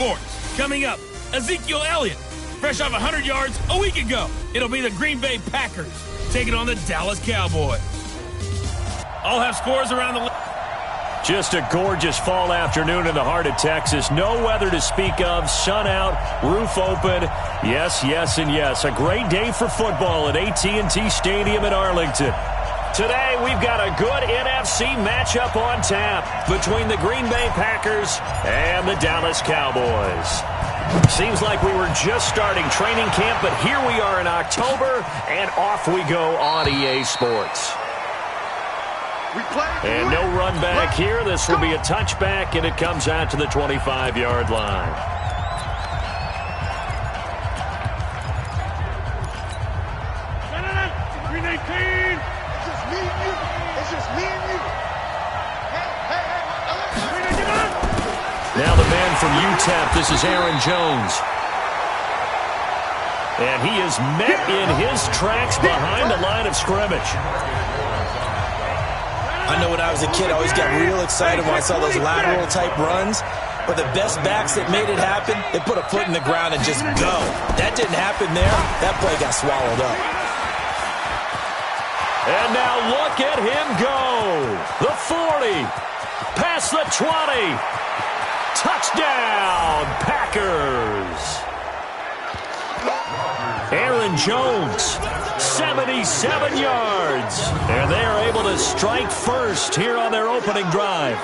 sports. Coming up, Ezekiel Elliott, fresh off 100 yards a week ago. It'll be the Green Bay Packers taking on the Dallas Cowboys. I'll have scores around the league. Just a gorgeous fall afternoon in the heart of Texas. No weather to speak of. Sun out, roof open. Yes, yes, and yes. A great day for football at AT&T Stadium in Arlington. Today, we've got a good NFC matchup on tap between the Green Bay Packers and the Dallas Cowboys. Seems like we were just starting training camp, but here we are in October, and off we go on EA Sports. And no run back here. This will be a touchback, and it comes out to the 25-yard line. Now the man from UTEP, this is Aaron Jones. And he is met in his tracks behind the line of scrimmage. I know when I was a kid, I always got real excited when I saw those lateral-type runs. But the best backs that made it happen, they put a foot in the ground and just go. That didn't happen there. That play got swallowed up. And now look at him go. The 40. Past the 20. Touchdown, Packers. Aaron Jones, 77 yards. And they are able to strike first here on their opening drive.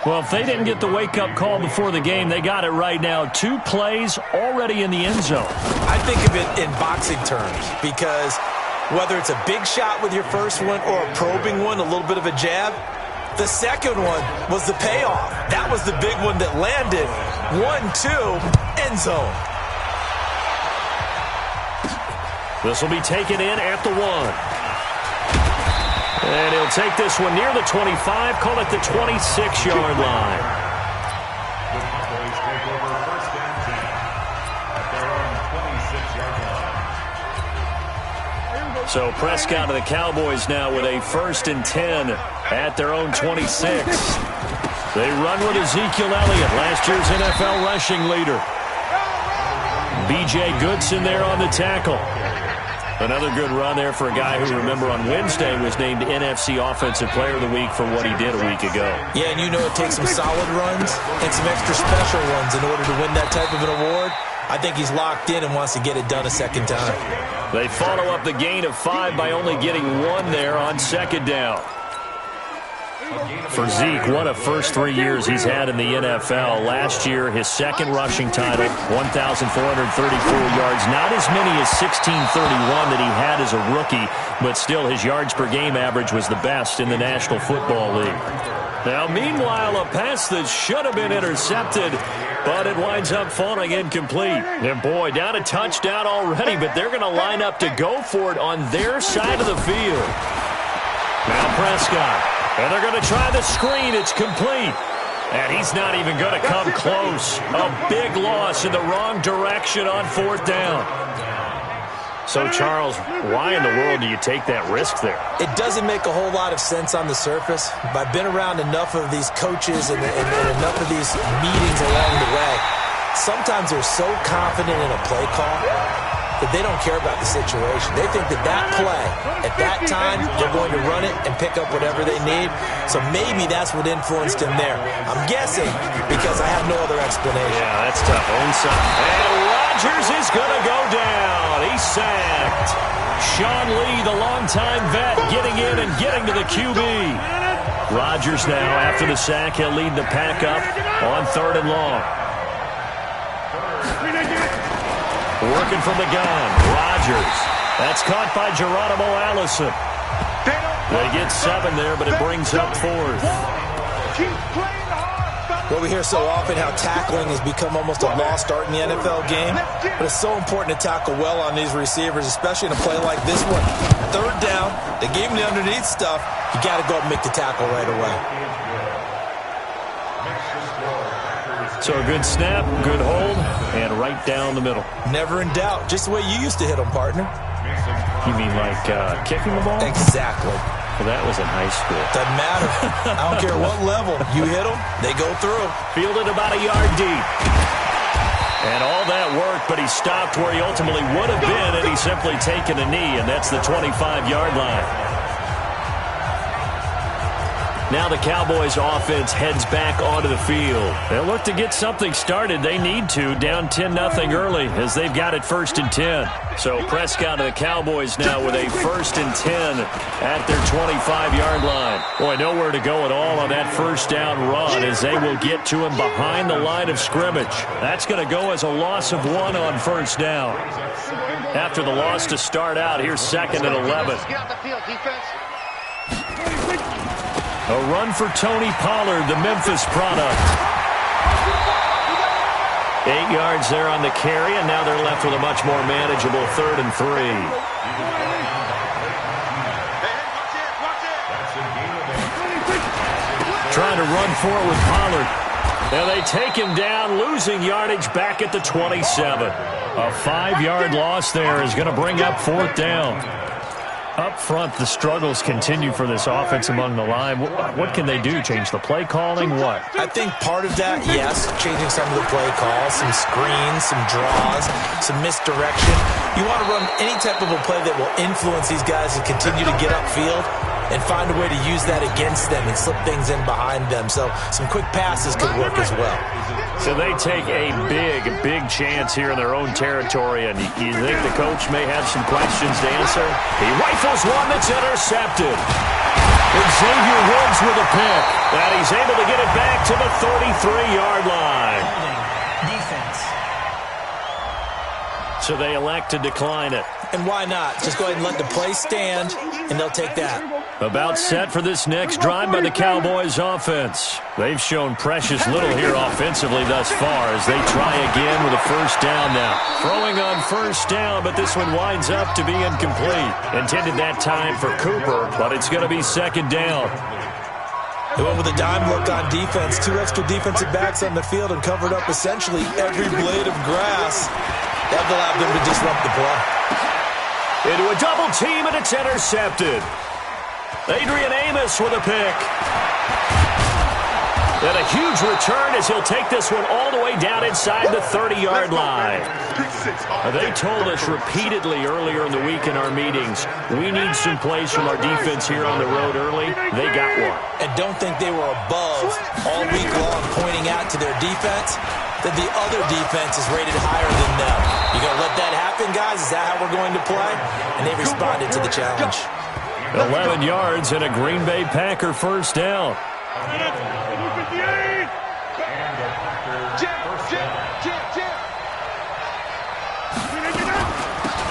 Well, if they didn't get the wake-up call before the game, they got it right now. 2 plays already in the end zone. I think of it in boxing terms because whether it's a big shot with your first one or a probing one, a little bit of a jab, the second one was the payoff. That was the big one that landed. 1-2, end zone. This will be taken in at the 1. And he'll take this one near the 25, call it the 26-yard line. So Prescott of the Cowboys now with a 1st and 10 at their own 26. They run with Ezekiel Elliott, last year's NFL rushing leader. B.J. Goodson there on the tackle. Another good run there for a guy who, remember, on Wednesday was named NFC Offensive Player of the Week for what he did a week ago. Yeah, and you know it takes some solid runs and some extra special ones in order to win that type of an award. I think he's locked in and wants to get it done a second time. They follow up the gain of 5 by only getting 1 there on second down. For Zeke, what a first 3 years he's had in the NFL. Last year, his second rushing title, 1,434 yards. Not as many as 1,631 that he had as a rookie, but still his yards per game average was the best in the National Football League. Now, meanwhile, a pass that should have been intercepted, but it winds up falling incomplete. And boy, down a touchdown already, but they're going to line up to go for it on their side of the field. Now Prescott. And they're going to try the screen. It's complete. And he's not even going to come close. A big loss in the wrong direction on 4th down. So, Charles, why in the world do you take that risk there? It doesn't make a whole lot of sense on the surface, but I've been around enough of these coaches and enough of these meetings along the way. Sometimes they're so confident in a play call that they don't care about the situation. They think that that play, at that time, they're going to run it and pick up whatever they need. So maybe that's what influenced him there. I'm guessing because I have no other explanation. Yeah, that's tough. And Rodgers is going to go down. He's sacked. Sean Lee, the longtime vet, getting in and getting to the QB. Rodgers now, after the sack, he'll lead the pack up on 3rd and long. Working from the gun, Rodgers. That's caught by Geronimo Allison. They get 7 there, but it brings up 4th. Well, we hear so often how tackling has become almost a lost art in the NFL game, but it's so important to tackle well on these receivers, especially in a play like this one. 3rd down, they gave him the underneath stuff. You got to go up and make the tackle right away. So a good snap, good hold, and right down the middle. Never in doubt. Just the way you used to hit them, partner. You mean like kicking the ball? Exactly. Well, that was in high school. Doesn't matter. I don't care what level. You hit them, they go through. Fielded about a yard deep. And all that work, but he stopped where he ultimately would have been, and he's simply taken a knee, and that's the 25-yard line. Now the Cowboys offense heads back onto the field. They'll look to get something started. They need to, down 10-0 early, as they've got it 1st and 10. So Prescott and the Cowboys now with a 1st and 10 at their 25-yard line. Boy, nowhere to go at all on that first down run, as they will get to him behind the line of scrimmage. That's going to go as a loss of 1 on first down. After the loss to start out, here's 2nd and 11. A run for Tony Pollard, the Memphis product. 8 yards there on the carry, and now they're left with a much more manageable 3rd and 3. Trying to run for it with Pollard. Now they take him down, losing yardage back at the 27. A 5-yard loss there is going to bring up 4th down. Up front, the struggles continue for this offense among the line. What can they do? Change the play calling? What? I think part of that, yes, changing some of the play calls, some screens, some draws, some misdirection. You want to run any type of a play that will influence these guys and continue to get upfield and find a way to use that against them and slip things in behind them. So some quick passes could work as well. So they take a big chance here in their own territory, and you think the coach may have some questions to answer? He rifles one that's intercepted. Xavier Woods with a pick, and he's able to get it back to the 33-yard line. Defense. So they elect to decline it. And why not? Just go ahead and let the play stand, and they'll take that. About set for this next drive by the Cowboys offense. They've shown precious little here offensively thus far as they try again with a first down now. Throwing on first down, but this one winds up to be incomplete. Intended that time for Cooper, but it's going to be 2nd down. They went with a dime look on defense. 2 extra defensive backs on the field and covered up essentially every blade of grass. That allowed them to disrupt the play. Into a double team, and it's intercepted. Adrian Amos with a pick. And a huge return as he'll take this one all the way down inside the 30-yard line. They told us repeatedly earlier in the week in our meetings, we need some plays from our defense here on the road early. They got one. And don't think they were above all week long pointing out to their defense that the other defense is rated higher than them. You going to let that happen, guys? Is that how we're going to play? And they responded to the challenge. 11 yards and a Green Bay Packer first down.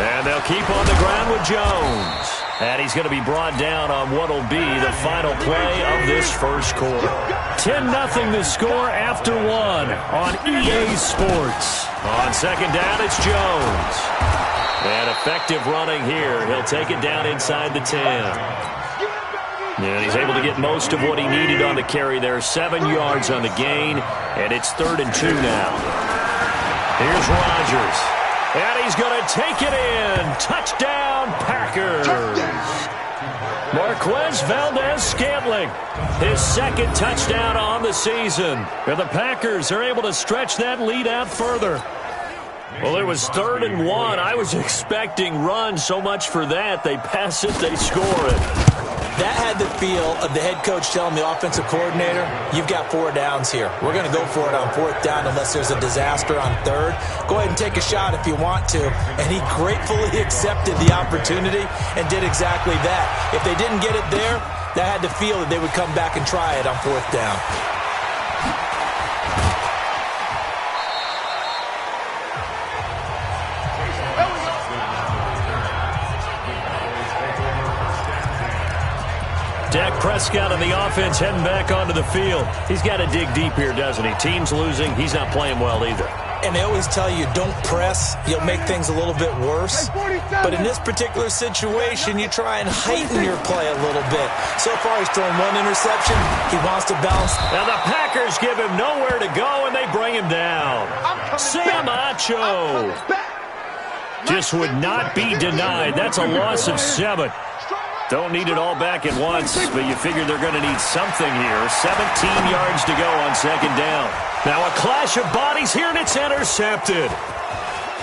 And they'll keep on the ground with Jones. And he's going to be brought down on what will be the final play of this first quarter. 10-0 the score after 1 on EA Sports. On second down, it's Jones. And effective running here. He'll take it down inside the 10. And he's able to get most of what he needed on the carry there. 7 yards on the gain, and it's 3rd and 2 now. Here's Rodgers. And he's going to take it in. Touchdown, Packers. Marquez Valdez-Scantling, his 2nd touchdown on the season. And the Packers are able to stretch that lead out further. Well, it was 3rd and 1. I was expecting run, so much for that. They pass it, they score it. That had the feel of the head coach telling the offensive coordinator, you've got 4 downs here. We're going to go for it on 4th down unless there's a disaster on 3rd. Go ahead and take a shot if you want to. And he gratefully accepted the opportunity and did exactly that. If they didn't get it there, that had the feel that they would come back and try it on 4th down. Dak Prescott on the offense heading back onto the field. He's got to dig deep here, doesn't he? Team's losing. He's not playing well either. And they always tell you, don't press. You'll make things a little bit worse. But in this particular situation, you try and heighten your play a little bit. So far, he's thrown 1 interception. He wants to bounce. Now the Packers give him nowhere to go, and they bring him down. Sam Acho just would not be denied. That's a loss of 7. Don't need it all back at once, but you figure they're going to need something here. 17 yards to go on second down. Now a clash of bodies here, and it's intercepted.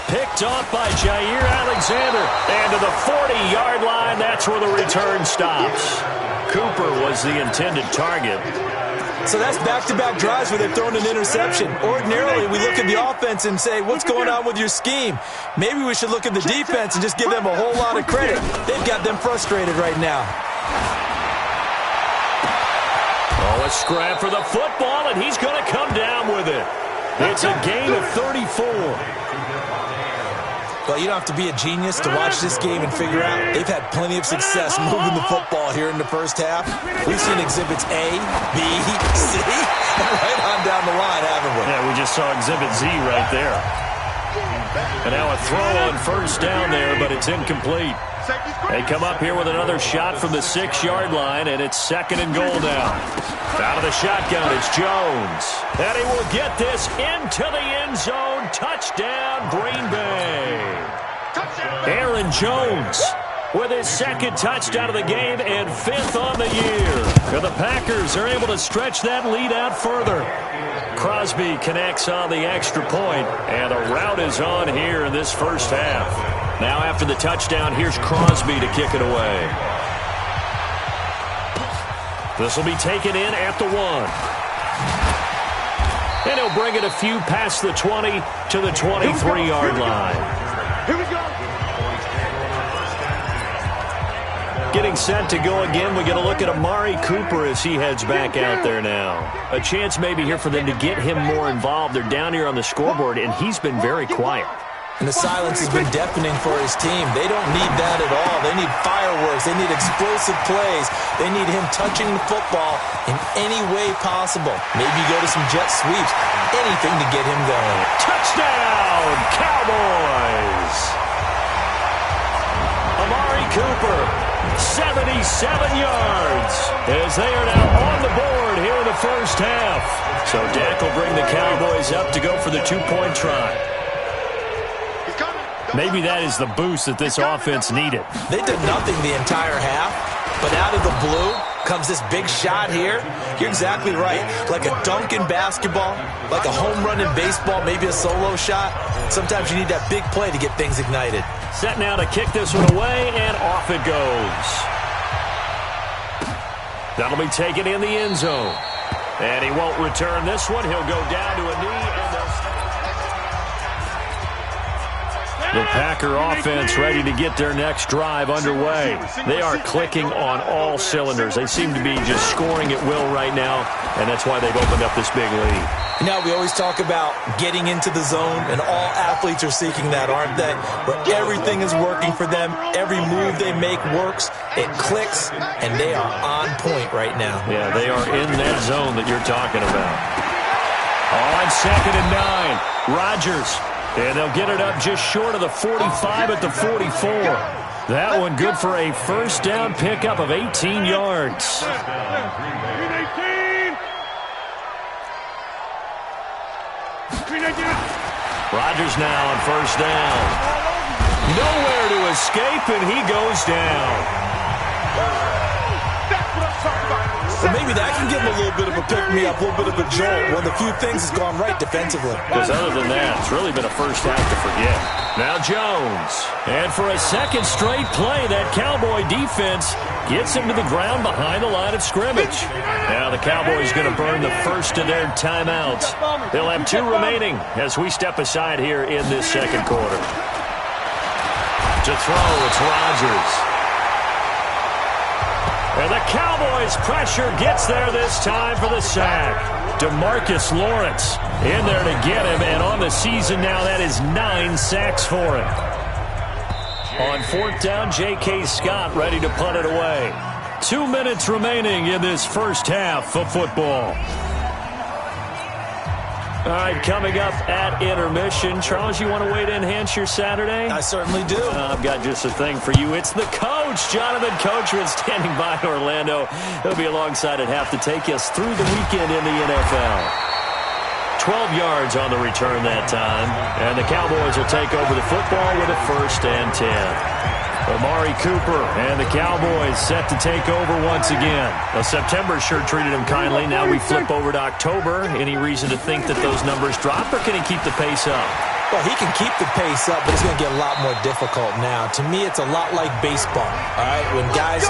Picked off by Jair Alexander. And to the 40-yard line, that's where the return stops. Cooper was the intended target. So that's back-to-back drives where they've thrown an interception. Ordinarily, we look at the offense and say, what's going on with your scheme? Maybe we should look at the defense and just give them a whole lot of credit. They've got them frustrated right now. Oh, a scrap for the football, and he's going to come down with it. It's a gain of 34. Well, you don't have to be a genius to watch this game and figure out they've had plenty of success moving the football here in the first half. We've seen exhibits A, B, C, and right on down the line, haven't we? Yeah, we just saw exhibit Z right there. And now a throw on first down there, but it's incomplete. They come up here with another shot from the 6-yard line, and it's second and goal now. Out of the shotgun, it's Jones. And he will get this into the end zone. Touchdown, Green Bay. Aaron Jones with his second touchdown of the game and 5th on the year. And the Packers are able to stretch that lead out further. Crosby connects on the extra point, and the route is on here in this first half. Now after the touchdown, here's Crosby to kick it away. This will be taken in at the 1. And he'll bring it a few past the 20 to the 23-yard line. Here we go. Getting set to go again, we get a look at Amari Cooper as he heads back out there now. A chance maybe here for them to get him more involved. They're down here on the scoreboard, and he's been very quiet. And the silence has been deafening for his team. They don't need that at all. They need fireworks. They need explosive plays. They need him touching the football in any way possible. Maybe go to some jet sweeps. Anything to get him going. Touchdown, Cowboys! Amari Cooper, 77 yards, as they are now on the board here in the first half. So Dak will bring the Cowboys up to go for the 2-point try. Maybe that is the boost that this offense needed. They did nothing the entire half, but out of the blue comes this big shot here. You're exactly right. Like a dunk in basketball, like a home run in baseball, maybe a solo shot. Sometimes you need that big play to get things ignited. Set now to kick this one away, and off it goes. That'll be taken in the end zone. And he won't return this one. He'll go down to a knee, and they'll... The Packer offense ready to get their next drive underway. They are clicking on all cylinders. They seem to be just scoring at will right now, and that's why they've opened up this big lead. Now, we always talk about getting into the zone, and all athletes are seeking that, aren't they? Where everything is working for them. Every move they make works. It clicks, and they are on point right now. Yeah, they are in that zone that you're talking about. On second and 9, Rodgers. And they'll get it up just short of the 45 at the 44. That one good for a first down pickup of 18 yards. Rodgers now on first down. Nowhere to escape, and he goes down. Well, maybe that can give him a little bit of a pick-me-up, a little bit of a jolt. One of the few things has gone right defensively. Because other than that, it's really been a first half to forget. Now Jones. And for a second straight play, that Cowboy defense gets him to the ground behind the line of scrimmage. Now the Cowboys going to burn the first of their timeouts. They'll have 2 remaining as we step aside here in this second quarter. To throw, it's Rodgers. And the Cowboys' pressure gets there this time for the sack. DeMarcus Lawrence in there to get him, and on the season now, that is 9 sacks for him. On 4th down, J.K. Scott ready to punt it away. 2 minutes remaining in this first half of football. All right, coming up at intermission. Charles, you want to wait to enhance your Saturday? I certainly do. I've got just a thing for you. It's the coach, Jonathan Coachman, standing by in Orlando. He'll be alongside at half to take us through the weekend in the NFL. 12 yards on the return that time. And the Cowboys will take over the football with a 1st and 10. Amari Cooper and the Cowboys set to take over once again. Well, September sure treated him kindly. Now we flip over to October. Any reason to think that those numbers drop, or can he keep the pace up? Well, he can keep the pace up, but it's going to get a lot more difficult now. To me, it's a lot like baseball, all right? When guys,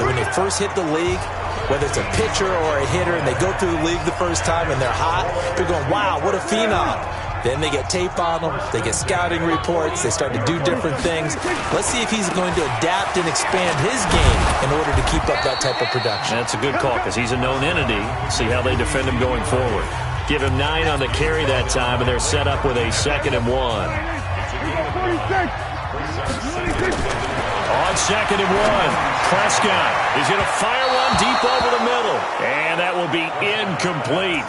when they first hit the league, whether it's a pitcher or a hitter, and they go through the league the first time and they're hot, they're going, wow, what a phenom. Then they get tape on them, they get scouting reports, they start to do different things. Let's see if he's going to adapt and expand his game in order to keep up that type of production. That's a good call because he's a known entity. See how they defend him going forward. Give him 9 on the carry that time, and they're set up with a 2nd and 1. On 2nd and 1, Prescott is going to fire one deep over the middle, and that will be incomplete.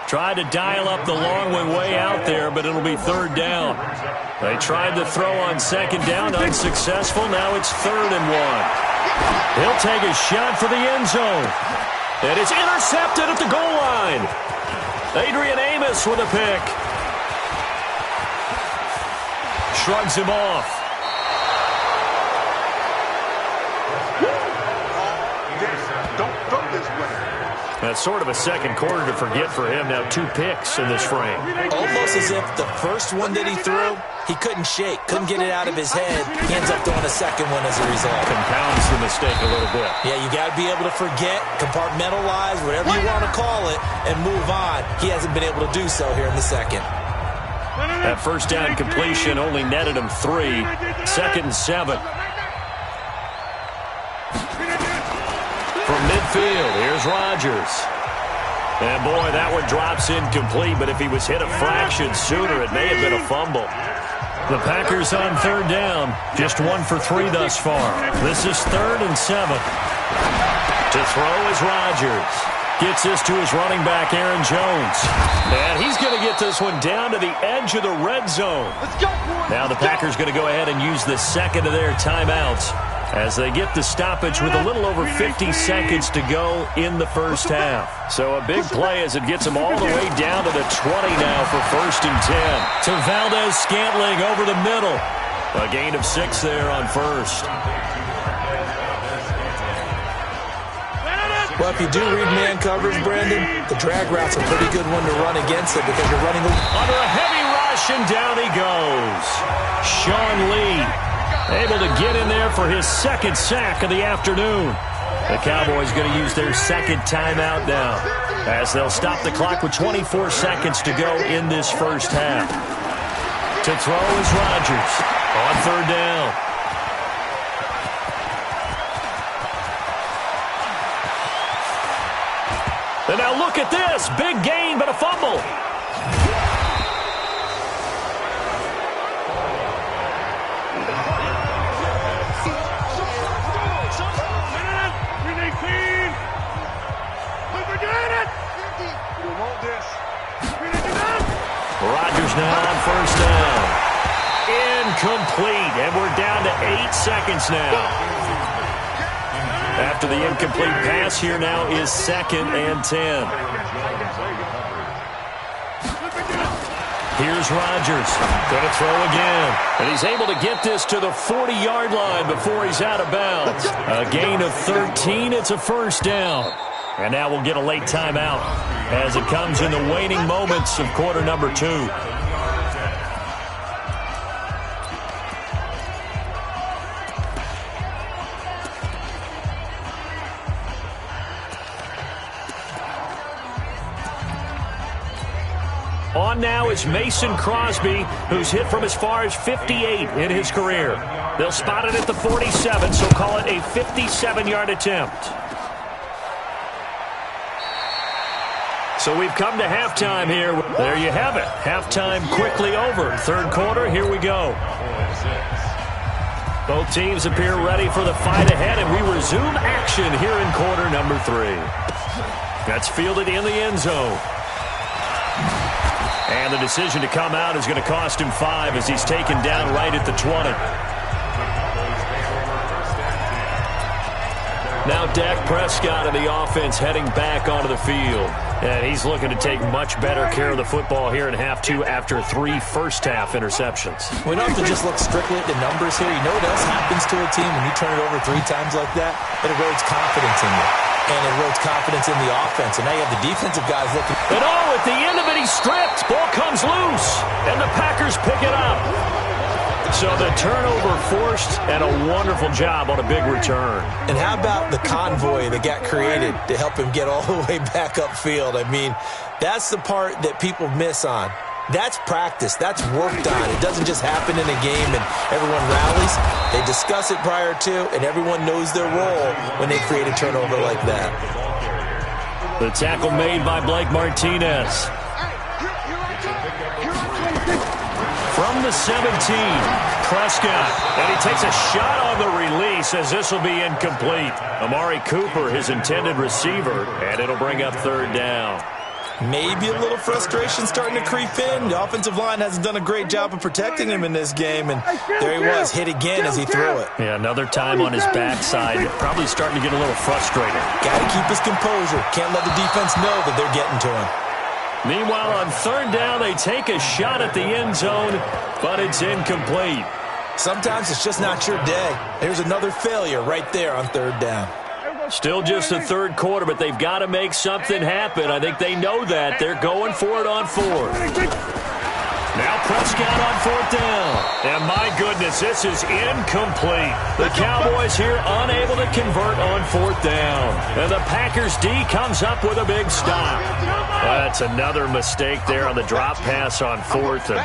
Tried to dial up the long one way out there, but it'll be 3rd down. They tried to throw on 2nd down, unsuccessful. Now it's 3rd and 1. He'll take a shot for the end zone. And it's intercepted at the goal line. Adrian Amos with a pick. Shrugs him off. Don't throw this way. That's sort of a second quarter to forget for him. Now 2 picks in this frame. Almost as if the first one that he threw, he couldn't shake, couldn't get it out of his head. He ends up throwing a second one as a result. Compounds the mistake a little bit. Yeah, you got to be able to forget, compartmentalize, whatever you want to call it, and move on. He hasn't been able to do so here in the second. That first down completion only netted him 3. 2nd and 7. From midfield, here's Rodgers. And boy, that one drops incomplete, but if he was hit a fraction sooner, it may have been a fumble. The Packers on 3rd down, just 1 for 3 thus far. This is 3rd and 7. To throw is Rodgers. Gets this to his running back, Aaron Jones. And he's going to get this one down to the edge of the red zone. Now the Packers going to go ahead and use the 2nd of their timeouts as they get the stoppage with a little over 50 seconds to go in the first half. So a big play as it gets them all the way down to the 20 now for 1st and 10. To Valdez-Scantling over the middle. A gain of 6 there on 1st. Well, if you do read man coverage, Brandon, the drag route's a pretty good one to run against it because you're running under a heavy rush, and down he goes. Sean Lee able to get in there for his 2nd sack of the afternoon. The Cowboys going to use their 2nd timeout now as they'll stop the clock with 24 seconds to go in this first half. To throw is Rodgers on 3rd down. And now look at this. Big gain, but a fumble. Rodgers now on 1st down. Incomplete, and we're down to 8 seconds now. After the incomplete pass, here now is 2nd and 10. Here's Rodgers. Going to throw again. And he's able to get this to the 40-yard line before he's out of bounds. A gain of 13. It's a 1st down. And now we'll get a late timeout as it comes in the waning moments of quarter number 2. On now is Mason Crosby, who's hit from as far as 58 in his career. They'll spot it at the 47, so call it a 57-yard attempt. So we've come to halftime here. There you have it. Halftime quickly over. 3rd quarter, here we go. Both teams appear ready for the fight ahead, and we resume action here in quarter number 3. That's fielded in the end zone. And the decision to come out is going to cost him 5 as he's taken down right at the 20. Now Dak Prescott and the offense heading back onto the field. And he's looking to take much better care of the football here in half two after 3 first-half interceptions. We don't have to just look strictly at the numbers here. You know what else happens to a team when you turn it over 3 times like that? It erodes confidence in you. And it erodes confidence in the offense. And now you have the defensive guys looking. And at the end of it, he's stripped. Ball comes loose. And the Packers pick it up. So the turnover forced, and a wonderful job on a big return. And how about the convoy that got created to help him get all the way back upfield? I mean, that's the part that people miss on. That's practice. That's worked on. It doesn't just happen in a game and everyone rallies. They discuss it prior to, and everyone knows their role when they create a turnover like that. The tackle made by Blake Martinez. From the 17, Prescott, and he takes a shot on the release as this will be incomplete. Amari Cooper, his intended receiver, and it'll bring up 3rd down. Maybe a little frustration starting to creep in. The offensive line hasn't done a great job of protecting him in this game, and there he was, hit again as he threw it. Yeah, another time on his backside, probably starting to get a little frustrated. Got to keep his composure. Can't let the defense know that they're getting to him. Meanwhile, on 3rd down, they take a shot at the end zone, but it's incomplete. Sometimes it's just not your day. There's another failure right there on 3rd down. Still just the 3rd quarter, but they've got to make something happen. I think they know that. They're going for it on 4th. Now Prescott on 4th down. And my goodness, this is incomplete. The Cowboys here unable to convert on 4th down. And the Packers D comes up with a big stop. That's another mistake there on the drop pass on 4th. And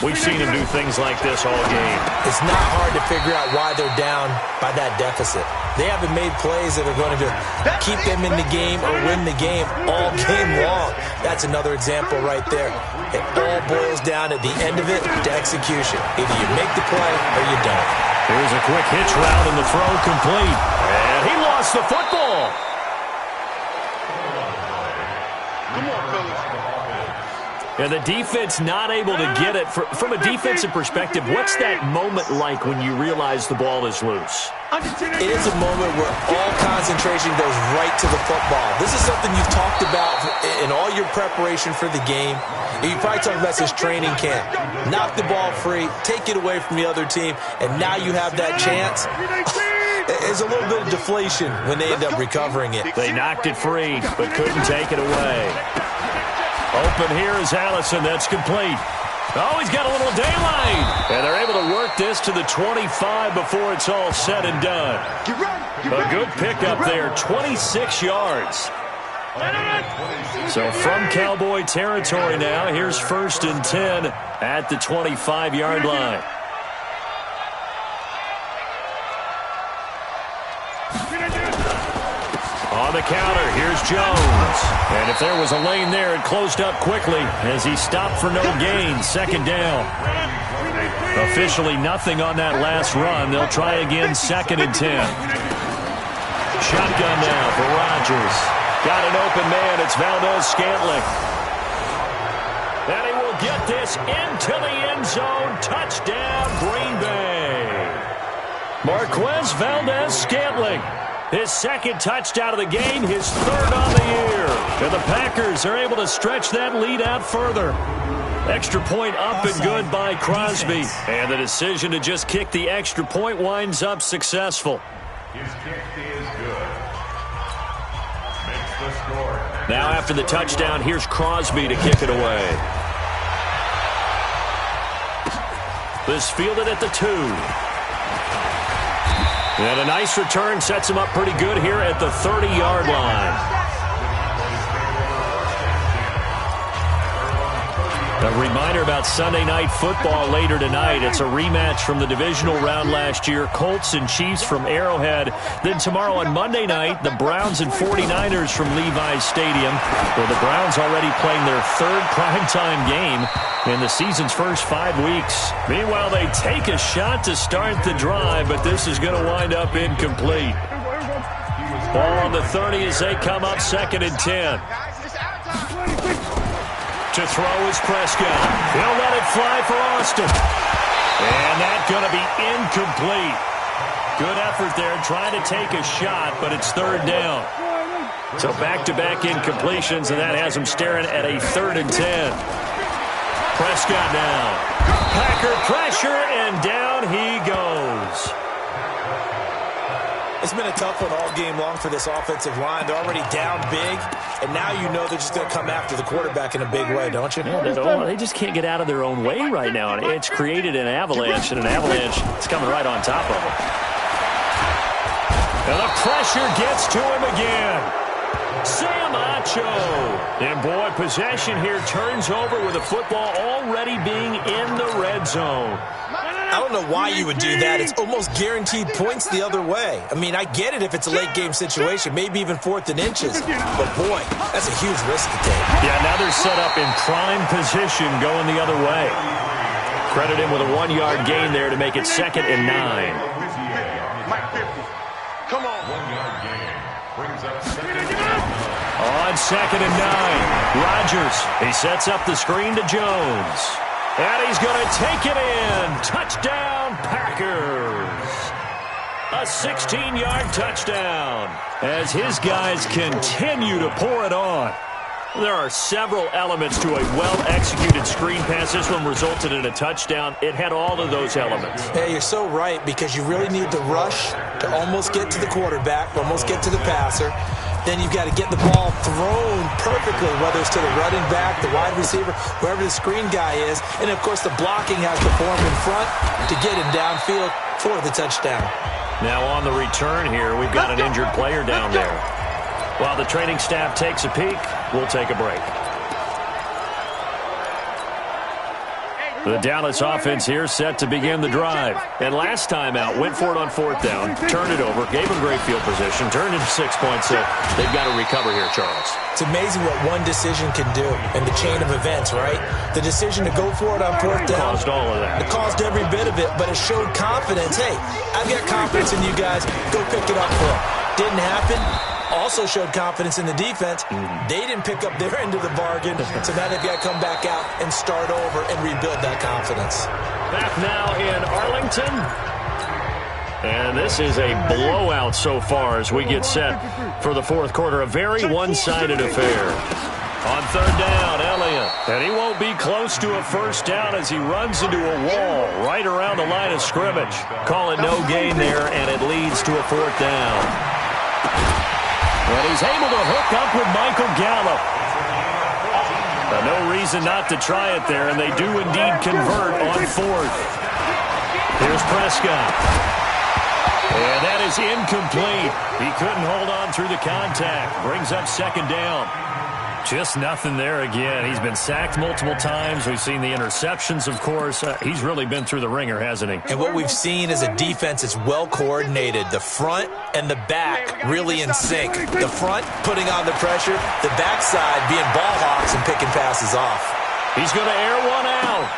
we've seen him do things like this all game. It's not hard to figure out why they're down by that deficit. They haven't made plays that are going to keep them in the game or win the game all game long. That's another example right there. It all boils down at the end of it to execution. Either you make the play or you don't. Here's a quick hitch route and the throw complete. And he lost the football. Come on, fellas. And the defense not able to get it. From a defensive perspective, what's that moment like when you realize the ball is loose? It is a moment where all concentration goes right to the football. This is something you've talked about in all your preparation for the game. You probably talked about this training camp. Knock the ball free, take it away from the other team, and now you have that chance. There's a little bit of deflation when they end up recovering it. They knocked it free, but couldn't take it away. Open here is Allison. That's complete. Oh, he's got a little daylight. And they're able to work this to the 25 before it's all said and done. A good pickup there, 26 yards. So from Cowboy territory now, here's 1st and 10 at the 25-yard line. On the counter, here's Jones. And if there was a lane there, it closed up quickly as he stopped for no gain. 2nd down. Officially nothing on that last run. They'll try again, 2nd and 10. Shotgun now for Rodgers. Got an open man. It's Valdez-Scantling. And he will get this into the end zone. Touchdown, Green Bay. Marquez Valdez-Scantling. His 2nd touchdown of the game, his 3rd on the year. And the Packers are able to stretch that lead out further. Extra point up and good by Crosby. And the decision to just kick the extra point winds up successful. His kick is good. Makes the score. Now after the touchdown, here's Crosby to kick it away. This fielded at the 2. And a nice return sets him up pretty good here at the 30-yard line. A reminder about Sunday Night Football later tonight. It's a rematch from the divisional round last year. Colts and Chiefs from Arrowhead. Then tomorrow on Monday night, the Browns and 49ers from Levi's Stadium. Well, the Browns already playing their 3rd primetime game in the season's first 5 weeks. Meanwhile, they take a shot to start the drive, but this is going to wind up incomplete. Ball on the 30 as they come up 2nd and 10. To throw is Prescott. He'll let it fly for Austin. And that's going to be incomplete. Good effort there, trying to take a shot, but it's third down. So back-to-back incompletions, and that has him staring at a 3rd and 10. Prescott now. Packer pressure, and down he goes. It's been a tough one all game long for this offensive line. They're already down big, and now you know they're just going to come after the quarterback in a big way, don't you? Yeah, they just can't get out of their own way right now. And it's created an avalanche, and an avalanche is coming right on top of them. And the pressure gets to him again. Sam Acho. And, boy, possession here turns over with the football already being in the red zone. I don't know why you would do that. It's almost guaranteed points the other way. I mean, I get it if it's a late-game situation, maybe even 4th and inches. But, boy, that's a huge risk to take. Yeah, now they're set up in prime position going the other way. Credit him with a 1-yard gain there to make it 2nd and 9. Come on. 1-yard gain. Brings up 2nd and 9. On 2nd and 9, Rodgers. He sets up the screen to Jones. And he's going to take it in. Touchdown, Packers. A 16-yard touchdown as his guys continue to pour it on. There are several elements to a well-executed screen pass. This one resulted in a touchdown. It had all of those elements. Yeah, you're so right, because you really need to rush to almost get to the quarterback, almost get to the passer. Then you've got to get the ball thrown perfectly, whether it's to the running back, the wide receiver, whoever the screen guy is. And, of course, the blocking has to form in front to get him downfield for the touchdown. Now on the return here, we've got an injured player down there. While the training staff takes a peek, we'll take a break. The Dallas offense here set to begin the drive. And last time out, went for it on 4th down, turned it over, gave them great field position, turned into 6 points, so they've got to recover here, Charles. It's amazing what one decision can do in the chain of events, right? The decision to go for it on 4th down. Caused all of that. It caused every bit of it, but it showed confidence. Hey, I've got confidence in you guys. Go pick it up for them. Didn't happen. Also showed confidence in the defense. They didn't pick up their end of the bargain, so now they've got to come back out and start over and rebuild that confidence. Back now in Arlington. And this is a blowout so far as we get set for the 4th quarter. A very one-sided affair. On 3rd down, Elliott. And he won't be close to a 1st down as he runs into a wall right around the line of scrimmage. Call it no gain there, and it leads to a 4th down. And he's able to hook up with Michael Gallup. No reason not to try it there, and they do indeed convert on 4th. Here's Prescott. And that is incomplete. He couldn't hold on through the contact. Brings up 2nd down. Just nothing there again. He's been sacked multiple times. We've seen the interceptions, of course. He's really been through the ringer, hasn't he? And what we've seen is a defense that's well coordinated. The front and the back really in sync. The front putting on the pressure, the backside being ball hawks and picking passes off. He's going to air one out.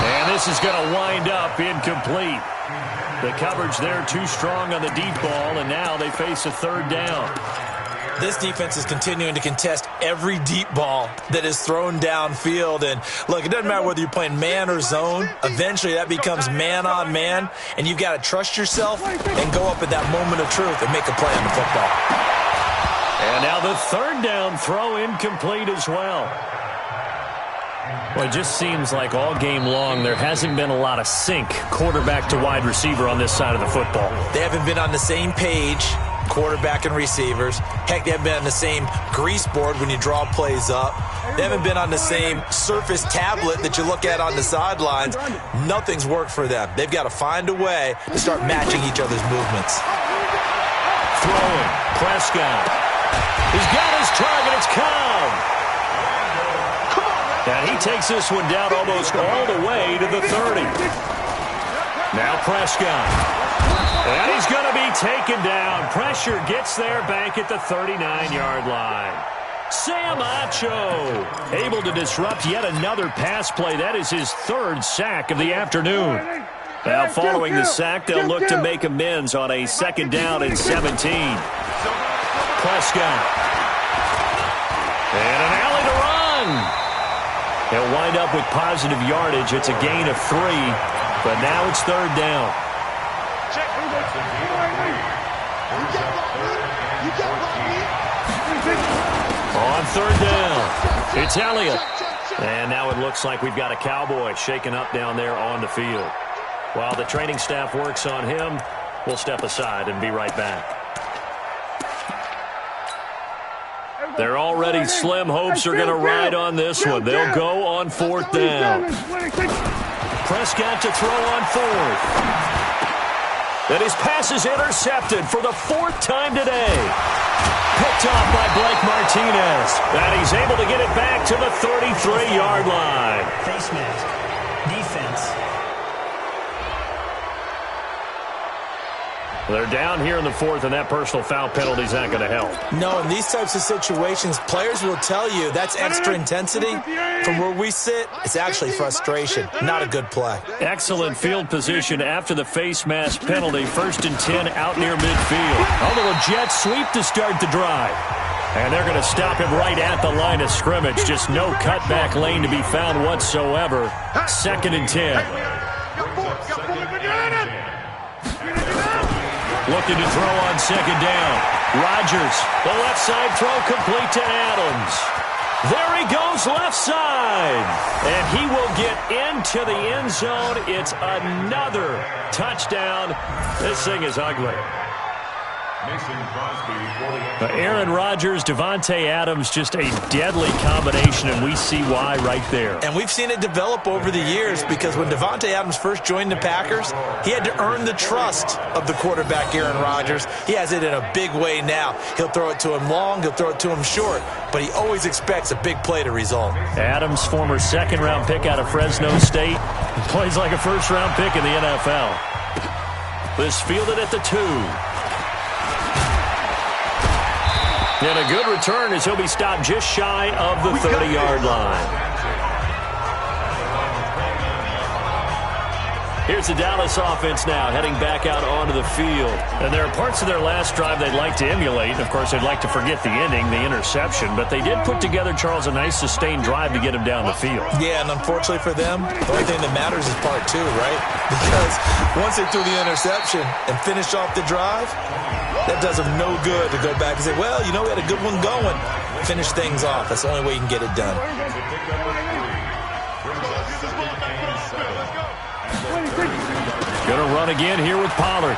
And this is going to wind up incomplete. The coverage there too strong on the deep ball, and now they face a 3rd down. This defense is continuing to contest every deep ball that is thrown downfield. And, look, it doesn't matter whether you're playing man or zone. Eventually that becomes man-on-man, and you've got to trust yourself and go up at that moment of truth and make a play on the football. And now the 3rd down throw incomplete as well. Well, it just seems like all game long there hasn't been a lot of sync quarterback to wide receiver on this side of the football. They haven't been on the same page, quarterback and receivers. Heck, they haven't been on the same grease board when you draw plays up. They haven't been on the same surface tablet that you look at on the sidelines. Nothing's worked for them. They've got to find a way to start matching each other's movements. Throwing, Prescott. He's got his target. It's Cobb. And he takes this one down almost all the way to the 30. Now Prescott. And he's going to be taken down. Pressure gets there back at the 39-yard line. Sam Acho able to disrupt yet another pass play. That is his 3rd sack of the afternoon. Now following the sack, they'll look to make amends on a 2nd down and 17. Prescott. And an alley to run. They'll wind up with positive yardage. It's a gain of 3, but now it's 3rd down. On third down, it's Elliott. And now it looks like we've got a Cowboy shaken up down there on the field. While the training staff works on him, we'll step aside and be right back. They're already slim hopes are going to ride on this one. They'll go on fourth down. Prescott to throw on fourth. And his pass is intercepted for the fourth time today. Picked off by Blake Martinez. And he's able to get it back to the 33-yard line. Face mask. Defense. They're down here in the fourth, and that personal foul penalty is not going to help. No, in these types of situations, players will tell you that's extra intensity. From where we sit, it's actually frustration. Not a good play. Excellent field position after the face mask penalty. 1st and 10 out near midfield. A little jet sweep to start the drive. And they're going to stop him right at the line of scrimmage. Just no cutback lane to be found whatsoever. 2nd and 10. Looking to throw on 2nd down. Rodgers, the left side throw complete to Adams. There he goes left side. And he will get into the end zone. It's another touchdown. This thing is ugly. Aaron Rodgers, Davante Adams, just a deadly combination, and we see why right there. And we've seen it develop over the years because when Davante Adams first joined the Packers, he had to earn the trust of the quarterback, Aaron Rodgers. He has it in a big way now. He'll throw it to him long, he'll throw it to him short, but he always expects a big play to result. Adams, former 2nd-round pick out of Fresno State, plays like a 1st-round pick in the NFL. This fielded at the 2. And a good return as he'll be stopped just shy of the 30-yard line. Here's the Dallas offense now heading back out onto the field. And there are parts of their last drive they'd like to emulate. Of course, they'd like to forget the ending, the interception. But they did put together, Charles, a nice sustained drive to get him down the field. Yeah, and unfortunately for them, the only thing that matters is part 2, right? Because once they threw the interception and finished off the drive, that does them no good to go back and say, well, you know, we had a good one going. Finish things off. That's the only way you can get it done. Going to run again here with Pollard.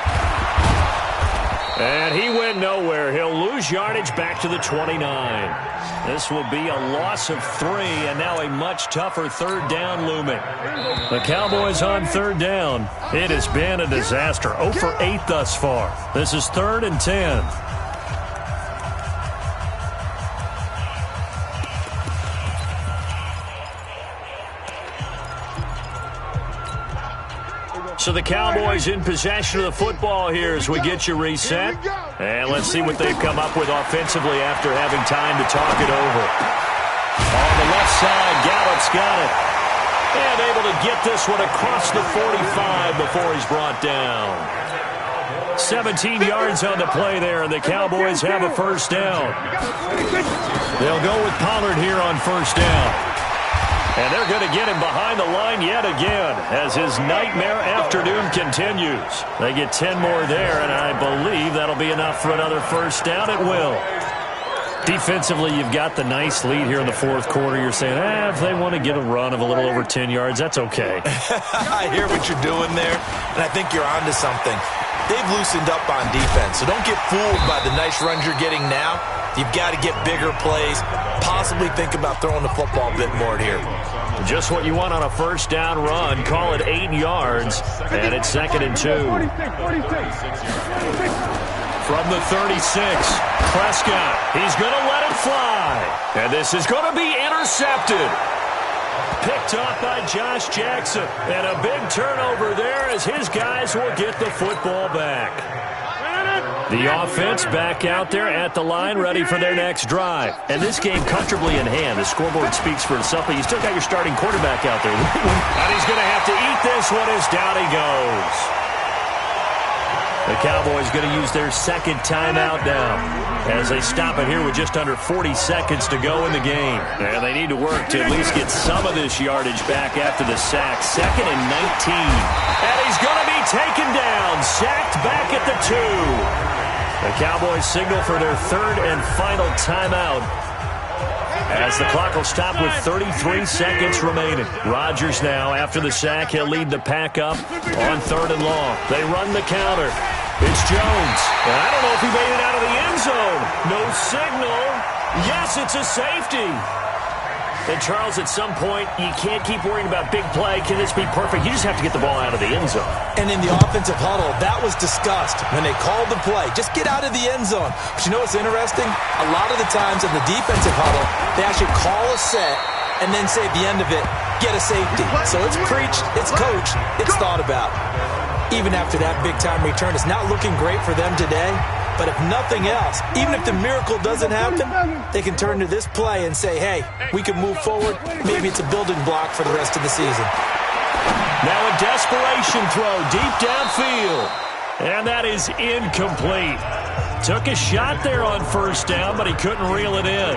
And he went nowhere. He'll lose yardage back to the 29. This will be a loss of 3, and now a much tougher 3rd down looming. The Cowboys on 3rd down. It has been a disaster. 0 for 8 thus far. This is 3rd and 10. So the Cowboys in possession of the football here as we get you reset. And let's see what they've come up with offensively after having time to talk it over. On the left side, Gallup's got it. And able to get this one across the 45 before he's brought down. 17 yards on the play there, and the Cowboys have a 1st down. They'll go with Pollard here on 1st down. And they're going to get him behind the line yet again as his nightmare afternoon continues. They get 10 more there, and I believe that'll be enough for another 1st down. It will. Defensively, you've got the nice lead here in the 4th quarter. You're saying, if they want to get a run of a little over 10 yards, that's okay. I hear what you're doing there, and I think you're onto something. They've loosened up on defense, so don't get fooled by the nice runs you're getting now. You've got to get bigger plays, possibly think about throwing the football a bit more here. Just what you want on a 1st down run. Call it 8 yards, and it's 2nd and 2. From the 36, Prescott, he's going to let it fly. And this is going to be intercepted. Picked off by Josh Jackson. And a big turnover there as his guys will get the football back. The offense back out there at the line, ready for their next drive. And this game comfortably in hand. The scoreboard speaks for itself, but you still got your starting quarterback out there. And he's going to have to eat this one as down he goes. The Cowboys going to use their second timeout now as they stop it here with just under 40 seconds to go in the game. And they need to work to at least get some of this yardage back after the sack. 2nd and 19. And he's going to be taken down. Sacked back at the 2. The Cowboys signal for their third and final timeout as the clock will stop with 33 seconds remaining. Rodgers now, after the sack, he'll lead the pack up on 3rd and long. They run the counter. It's Jones. And I don't know if he made it out of the end zone. No signal. Yes, it's a safety. And, Charles, at some point, you can't keep worrying about big play. Can this be perfect? You just have to get the ball out of the end zone. And in the offensive huddle, that was discussed when they called the play. Just get out of the end zone. But you know what's interesting? A lot of the times in the defensive huddle, they actually call a set and then say at the end of it, get a safety. So it's preached, it's coached, it's thought about. Even after that big-time return, it's not looking great for them today. But if nothing else, even if the miracle doesn't happen, they can turn to this play and say, hey, we can move forward. Maybe it's a building block for the rest of the season. Now a desperation throw deep downfield. And that is incomplete. Took a shot there on 1st down, but he couldn't reel it in.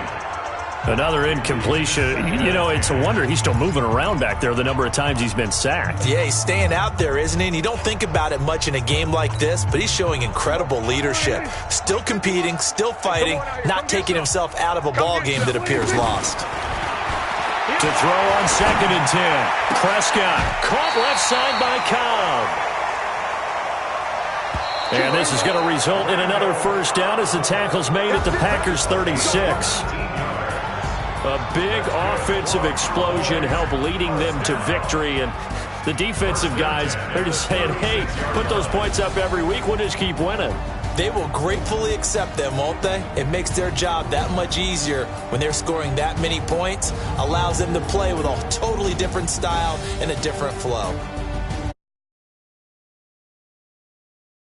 Another incompletion. You know, it's a wonder he's still moving around back there the number of times he's been sacked. Yeah, he's staying out there, isn't he? And you don't think about it much in a game like this, but he's showing incredible leadership. Still competing, still fighting, not taking himself out of a ball game that appears lost. To throw on 2nd and 10. Prescott caught left side by Cobb. And this is going to result in another 1st down as the tackle's made at the Packers' 36. A big offensive explosion helped leading them to victory. And the defensive guys, they're just saying, hey, put those points up every week. We'll just keep winning. They will gratefully accept them, won't they? It makes their job that much easier when they're scoring that many points. Allows them to play with a totally different style and a different flow.